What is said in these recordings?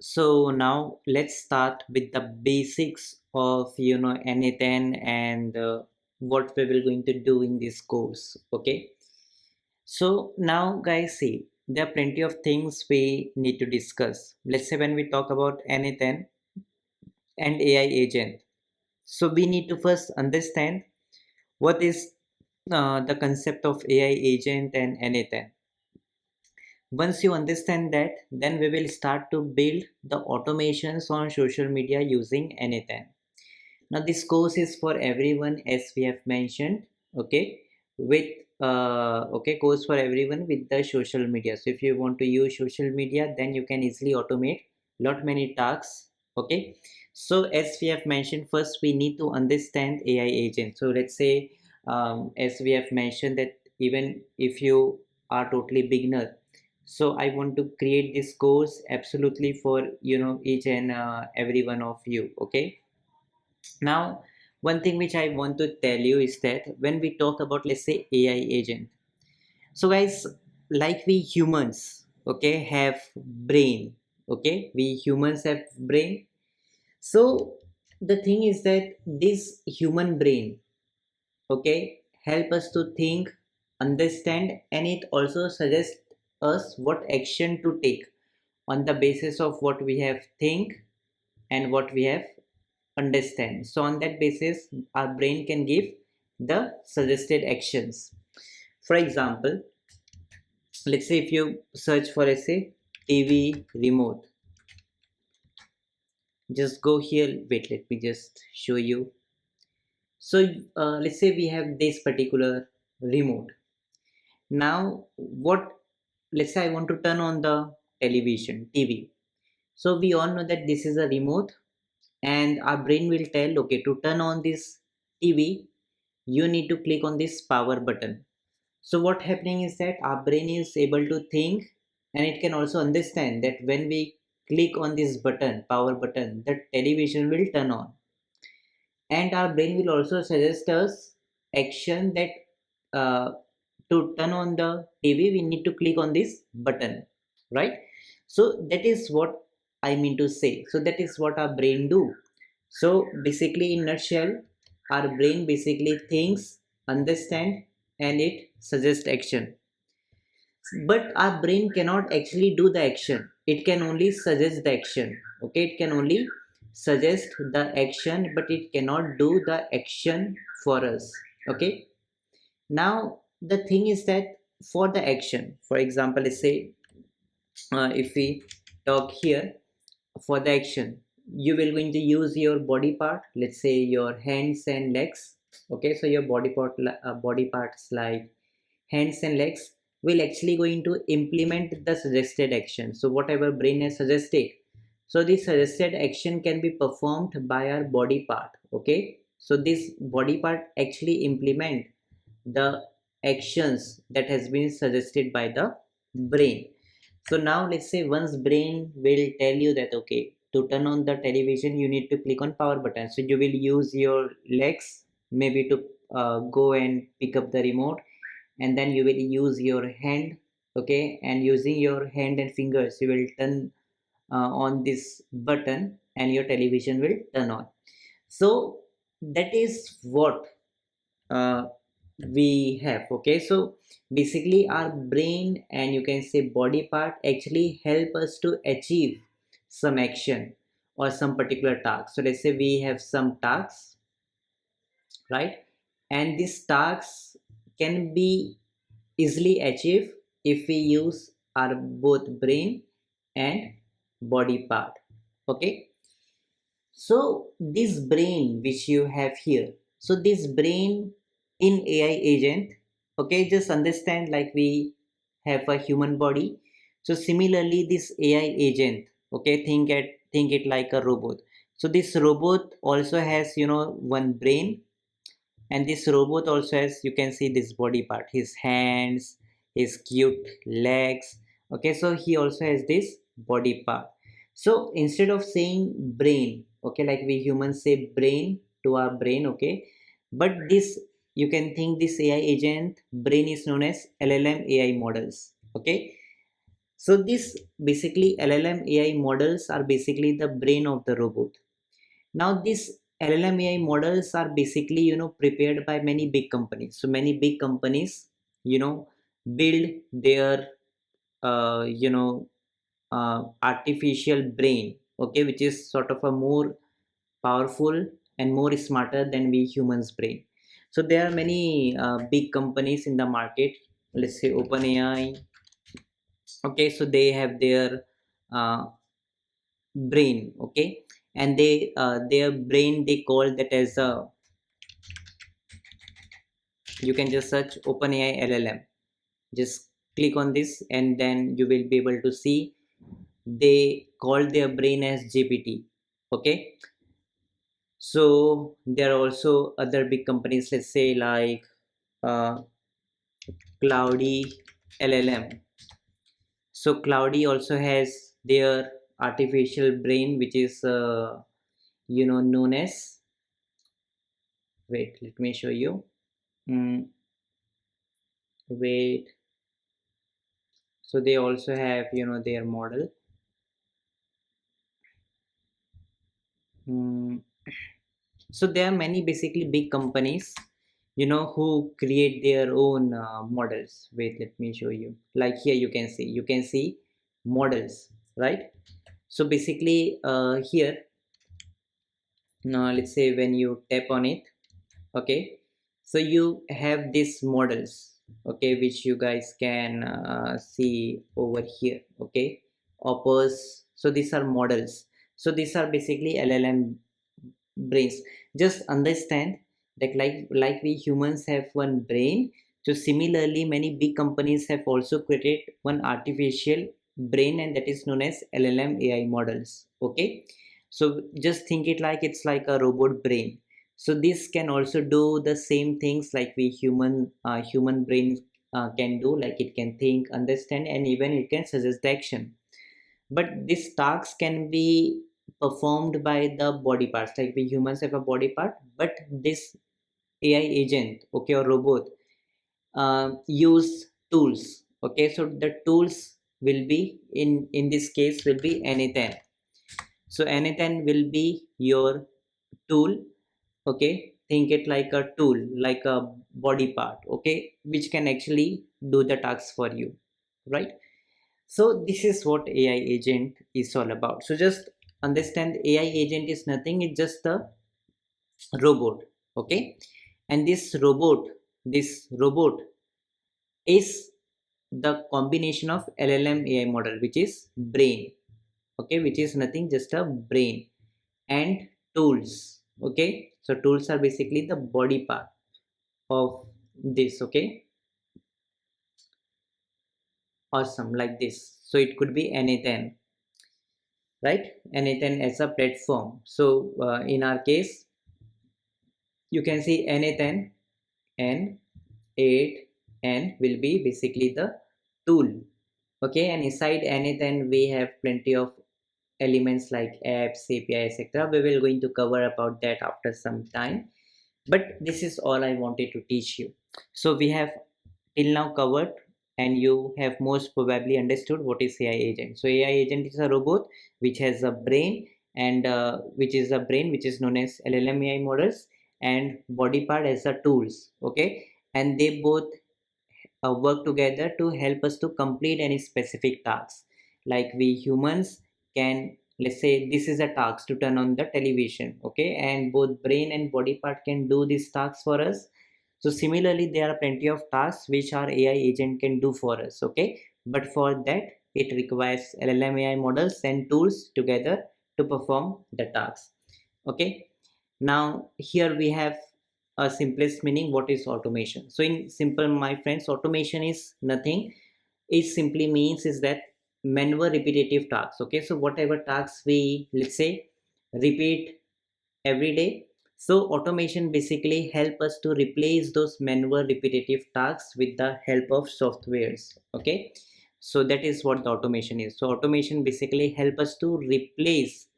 So now let's start with the basics of N8N and what we will going to do in this course. Okay. So now guys, see, there are plenty of things we need to discuss. Let's say when we talk about N8N and AI agent. So we need to first understand what is the concept of AI agent and N8N. Once you understand that, then we will start to build the automations on social media using N8N. Now this course is for everyone, as we have mentioned, okay, with course for everyone with the social media. So if you want to use social media, then you can easily automate lot many tasks. Okay, so as we have mentioned, first we need to understand AI agent. So let's say as we have mentioned that even if you are totally beginner, so I want to create this course absolutely for each and every one of you. Okay, now one thing which I want to tell you is that when we talk about, let's say, AI agent, so guys, like we humans, okay, have brain. Okay, we humans have brain. So the thing is that this human brain, okay, help us to think, understand, and it also suggests us what action to take on the basis of what we have think and what we have understand. So on that basis our brain can give the suggested actions. For example, let's say if you search for, let's say, TV remote, just go here. Wait, let me just show you. So let's say we have this particular remote. Now what, let's say I want to turn on the television, TV. So we all know that this is a remote, and our brain will tell, okay, to turn on this TV you need to click on this power button. So what happening is that our brain is able to think, and it can also understand that when we click on this button, power button, the television will turn on. And our brain will also suggest us action that uh, to turn on the TV we need to click on this button, right? So that is what I mean to say. So that is what our brain do. So basically, in nutshell, our brain basically thinks, understand, and it suggests action. But our brain cannot actually do the action. It can only suggest the action. Okay, it can only suggest the action, but it cannot do the action for us. Okay. Now the thing is that for the action, for example, let's say if we talk here for the action, you will going to use your body part, let's say your hands and legs. Okay, so your body parts like hands and legs will actually going to implement the suggested action. So whatever brain has suggested, so this suggested action can be performed by our body part. Okay, so this body part actually implement the actions that has been suggested by the brain. So now let's say once brain will tell you that, okay, to turn on the television you need to click on power button, so you will use your legs maybe to go and pick up the remote, and then you will use your hand. Okay, and using your hand and fingers you will turn on this button and your television will turn on. So that is what uh, we have. Okay, so basically our brain and you can say body part actually help us to achieve some action or some particular task. So let's say we have some tasks, right, and these tasks can be easily achieved if we use our both brain and body part. Okay, so this brain which you have here, so this brain in AI agent, okay, just understand like we have a human body. So similarly this AI agent, okay, think it like a robot. So this robot also has one brain, and this robot also has, you can see this body part, his hands, his cute legs. Okay, so he also has this body part. So instead of saying brain, okay, like we humans say brain to our brain, okay, but this, you can think this AI agent brain is known as LLM AI models. Okay, So this basically LLM AI models are basically the brain of the robot. Now these LLM AI models are basically, prepared by many big companies. So many big companies, you know build their artificial brain, okay, which is sort of a more powerful and more smarter than we humans brain. So there are many big companies in the market. Let's say OpenAI. Okay, so they have their uh, brain. Okay, and their brain, they call that as a, you can just search OpenAI LLM. Just click on this and then you will be able to see they call their brain as GPT. Okay, so there are also other big companies, let's say like uh, Cloudy LLM. So Cloudy also has their artificial brain, which is known as, wait, let me show you. Mm, wait, so they also have their model. Mm, so there are many basically big companies who create their own models. Wait, let me show you. Like here you can see models, right? So basically here, now let's say when you tap on it, okay, so you have these models, okay, which you guys can see over here. Okay, opers, so these are models. So these are basically LLM brains. Just understand that like we humans have one brain, so similarly many big companies have also created one artificial brain, and that is known as LLM AI models. Okay, so just think it like it's like a robot brain. So this can also do the same things like we human brain can do, like it can think, understand, and even it can suggest the action. But this task can be performed by the body parts, like we humans have a body part, but this AI agent, okay, or robot use tools. Okay, so the tools will be in this case will be N8N. So N8N will be your tool. Okay, think it like a tool, like a body part, okay, which can actually do the tasks for you, right? So this is what AI agent is all about. So just understand, AI agent is nothing, it's just a robot. Okay, and this robot is the combination of LLM AI model, which is brain. Okay, which is nothing, just a brain, and tools. Okay, so tools are basically the body part of this. Okay, awesome, like this. So it could be anything, right? N8N as a platform. So in our case, you can see N8N and 8N will be basically the tool. Okay, and inside N8N we have plenty of elements like apps, API, etc. We will going to cover about that after some time. But this is all I wanted to teach you. So we have till now covered, and you have most probably understood what is AI agent. So AI agent is a robot which has a brain, and which is a brain which is known as LLM AI models, and body part as a tools. Okay, and they both work together to help us to complete any specific tasks. Like we humans can, let's say this is a task to turn on the television, okay, and both brain and body part can do these tasks for us. So similarly there are plenty of tasks which our AI agent can do for us. Okay, but for that it requires LLM AI models and tools together to perform the tasks. Okay, now here we have a simplest meaning, what is automation. So in simple, my friends, automation is nothing, it simply means is that manual repetitive tasks. Okay, so whatever tasks we, let's say, repeat every day, so automation basically help us to replace those manual repetitive tasks with the help of softwares. Okay, so that is what the automation is. So automation basically help us to replace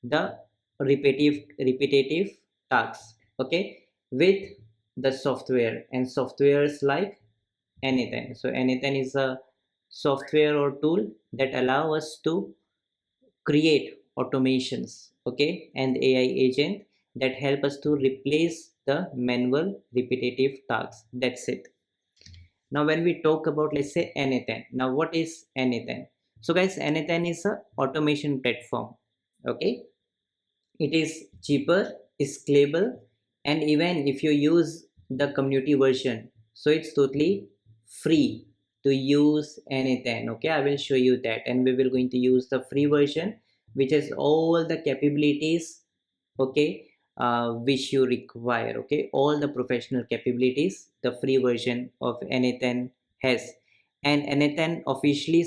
the repetitive tasks, okay, with the software, and softwares like anything. So anything is a software or tool that allow us to create automations, okay, and AI agent that help us to replace the manual repetitive tasks. That's it. Now when we talk about, let's say, N8N, now what is N8N? So guys, N8N is a automation platform, okay. It is cheaper, scalable, and even if you use the community version, so it's totally free to use anything. Okay, I will show you that, and we will going to use the free version, which has all the capabilities, okay, which you require. Okay, all the professional capabilities the free version of N8N has, and N8N officially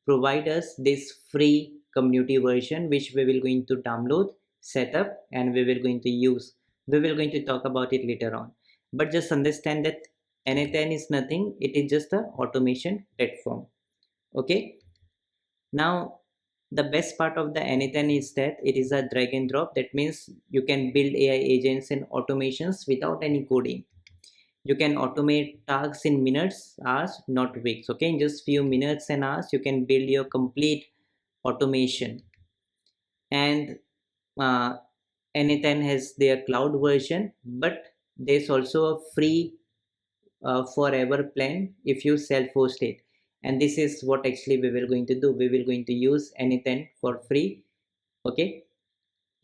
provide us this free community version, which we will going to download, set up, and we will going to use. We will going to talk about it later on, but just understand that N8N is nothing, it is just a automation platform. Okay, now the best part of the N8N is that it is a drag and drop. That means you can build AI agents and automations without any coding. You can automate tasks in minutes, hours, not weeks. Okay, in just few minutes and hours you can build your complete automation. And uh, N8N has their cloud version, but there's also a free forever plan if you self-host it. And this is what actually we will going to do. We will going to use N8N for free. Okay,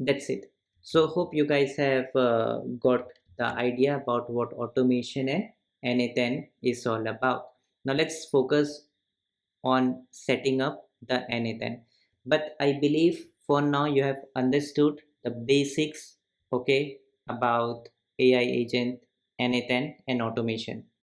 that's it. So hope you guys have got the idea about what automation and N8N is all about. Now let's focus on setting up the N8N. But I believe for now you have understood the basics, okay, about AI agent, N8N, and automation.